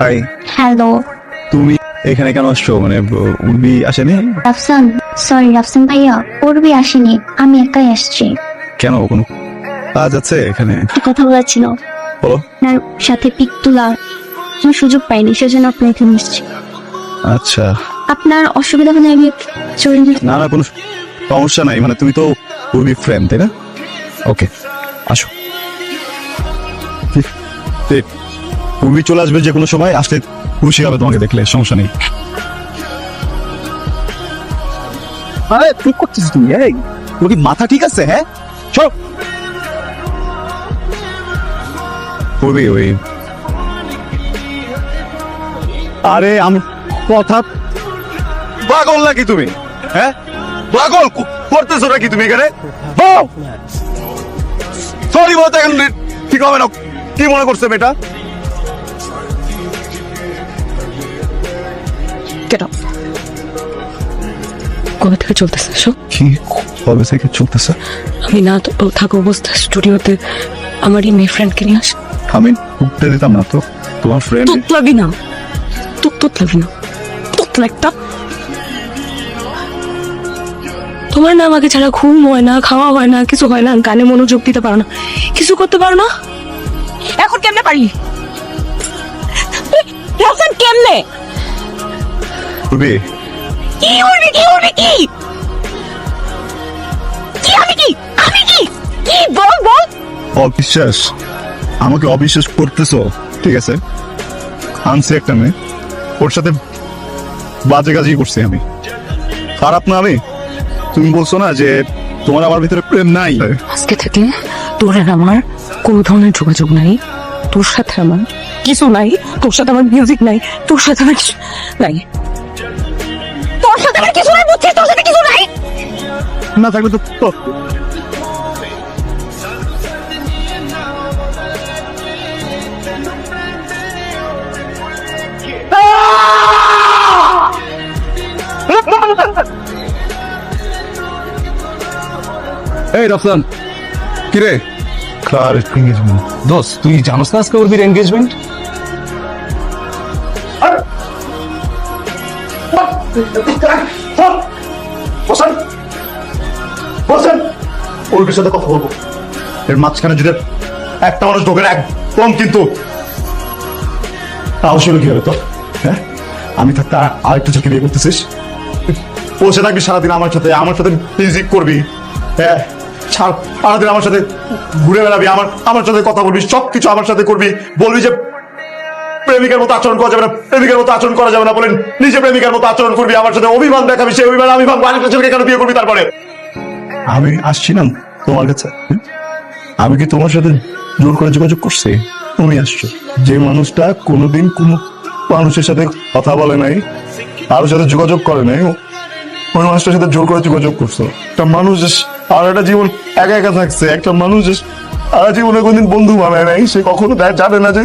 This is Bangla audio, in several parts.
হাই, হ্যালো তুমি এখানে কেন আসছো? মানে উর্মি আসেনি? রাফসান, সরি রাফসান ভাইয়া, পূর্বে আসেনি, আমি একাই আসছি। কেন, কোনো কাজ আছে এখানে? একটা কথা বলার ছিল, বলো। আপনার সাথে পিক তোলার কোনো সুযোগ পাইনি, সেজন্য আপনার এখানে এসেছি। আচ্ছা, আপনার অসুবিধা হলে আমি চলে যেতে। না না, কোনো সমস্যা নাই। মানে তুমি তো উর্মি ফ্রেন্ড, তাই না? ওকে, আসো। উর্মি চলে আসবে যে কোনো সময়, আসলে খুশি হবে তোমাকে দেখলে, সমস্যা নেই। আরে কি করছিস তুমি? এই তোর কি মাথা ঠিক আছে? হ্যাঁ, চল। করবি ওই, আরে আমি কথা, পাগল নাকি তুমি? হ্যাঁ, পাগল করতেছো নাকি তুমি এখানে? সরি বলতে এখন ঠিক হবে না। কি মনে করছে মেয়েটা? কবে থেকে চলতেছে এসব? কি কবে থেকে চলতেছে? আমি না থাকা অবস্থা স্টুডিওতে আমার এই মেয়ে ফ্রেন্ডকে নিয়ে আস। আমি ঢুকতে দিতাম না তো। তোমার ফ্রেন্ড তোত লাগি না, তোত লাগি না, তোত একটা। তোমার না আমাকে ছাড়া ঘুম হয় না, খাওয়া হয় না, কিছু হয় না, গানে মনোযোগ দিতে পারো না, কিছু করতে পারো না। এখন কেমনে পারি? রাফসান কেমনে? করবি? কি উড়বি, কি উড়বি, কি কি আমি কি আমি কি কি বল বল। অবিশ্বাস, আমাকে অবিশ্বাস করতেছো? ঠিক আছে, আনছি একটা মেয়ে, ওর সাথে বাজে কাজই করছি আমি। খারাপ না আমি? তুমি বলছো না যে তোমার আমার ভিতরে প্রেম নাই? আজকে থেকে তোর আর আমার কোনো ধরনের যোগাযোগ নাই। তোর সাথে আমার কিছু নাই, তোর সাথে আমার মিউজিক নাই, তোর সাথে আমার কিছু নাই, তোর সাথে আমার কিছু নাই, বুঝছিস? তোর সাথে কিছু নাই। না থাকলে তো এই রফসান, কিরে? কার এনগেজমেন্ট? দোস্ত, তুই জানোস না আজকে ওর এনগেজমেন্ট? ওর সাথে কথা বলবো, এর মাঝখানে যদি একটা মানুষ ঢোকে না একদম, কিন্তু তাও শুরু কি হবে তো? হ্যাঁ, আমি থাকতে আরেকটা চাকরি বিয়ে করতেছিস, বসে থাকবি সারাদিন আমার সাথে মিউজিক করবি, হ্যাঁ, সারাদিন আমার সাথে ঘুরে বেড়াবি, আমার সাথে কথা বলবি, সবকিছু আমার সাথে করবি, বলবি যে প্রেমিকার মতো আচরণ করা যাবে না, প্রেমিকার মতো আচরণ করা যাবে না, বলেন নিজে প্রেমিকার মতো আচরণ করবি, আমার সাথে অভিমান দেখাবি, সেই অভিমান আমি ভাববো আরেকটা ছেলেকে কেন বিয়ে করবি। তারপরে আমি আসছিলাম তোমার কাছে, আমি কি তোমার সাথে জোর করে যোগাযোগ করছি? তুমি আসছো, যে মানুষটা কোনোদিন কোনো মানুষের সাথে কথা বলে নাই, কারোর সাথে যোগাযোগ করে নাই, ওই মানুষটার সাথে জোর করে যোগাযোগ করছো। একটা মানুষ আর একটা জীবন একা একা থাকছে, একটা মানুষ সারা জীবনে কোনদিন বন্ধু বানায় নাই, সে কখনো জানে না যে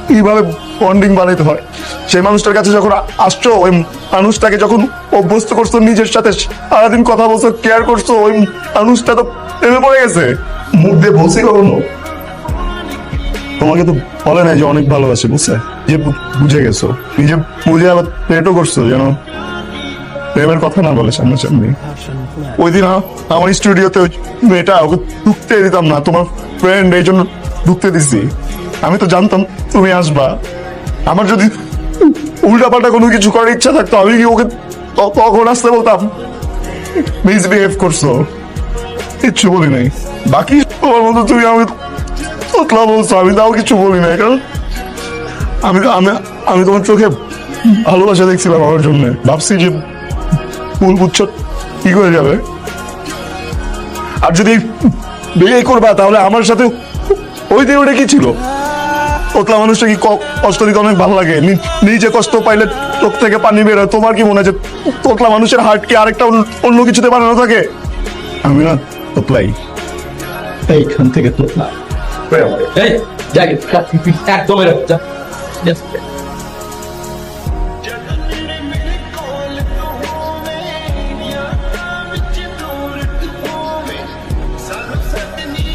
কিভাবে বন্ডিং বানাইতে হয়। সেই মানুষটার কাছে যখন আসছো, ওই মানুষটাকে যখন অভ্যস্ত করছো, নিজের সাথে সারাদিন কথা বলছো, কেয়ার করছো, ওই মানুষটা তো প্রেমে পড়ে গেছে। মুখ দিয়ে বলছি কখনো? তোমাকে তো বলে নাই যে অনেক ভালোবাসে, বুঝছে? যে বুঝে গেছো, নিজে বুঝে আবার পেটও করছো যেন প্রেমের কথা না বলে সামনাসামনি। ওই দিন আমার স্টুডিওতে মেয়েটা, ওকে ঢুকতে দিতাম না, তোমার ফ্রেন্ড, এই জন্য ঢুকতে দিছি। আমি তো জানতাম তুমি আসবা। আমার যদি উল্টাপাল্টা কোনো কিছু করার ইচ্ছা থাকতো, আমি কি ওকে তখন আসতে বলতাম? মিসবিহেভ করছো, কিচ্ছু বলি নাই। বাকি তোমার মতো তুমি আমাকে তোতলা বলছো, আমি তাও কিছু বলি নাই, কারণ আমি তোমার চোখে ভালোবাসা দেখছিলাম আমার জন্য। ভাবছি যে ফুল গুচ্ছ কি করে যাবে, আর যদি বিয়ে করবা তাহলে আমার সাথে ওই দিয়ে ওটা কি ছিল? তোতলা মানুষটা কি কষ্ট দিতে অনেক ভালো লাগে, নিজে কষ্ট পাইলে চোখ থেকে পানি বের হয়। তোমার কি মনে হয় যে তোতলা মানুষের হার্ট কি আরেকটা অন্য কিছুতে বানানো থাকে? আমি না তোতলাই, এইখান থেকে তোতলা। এই, যাই, একদম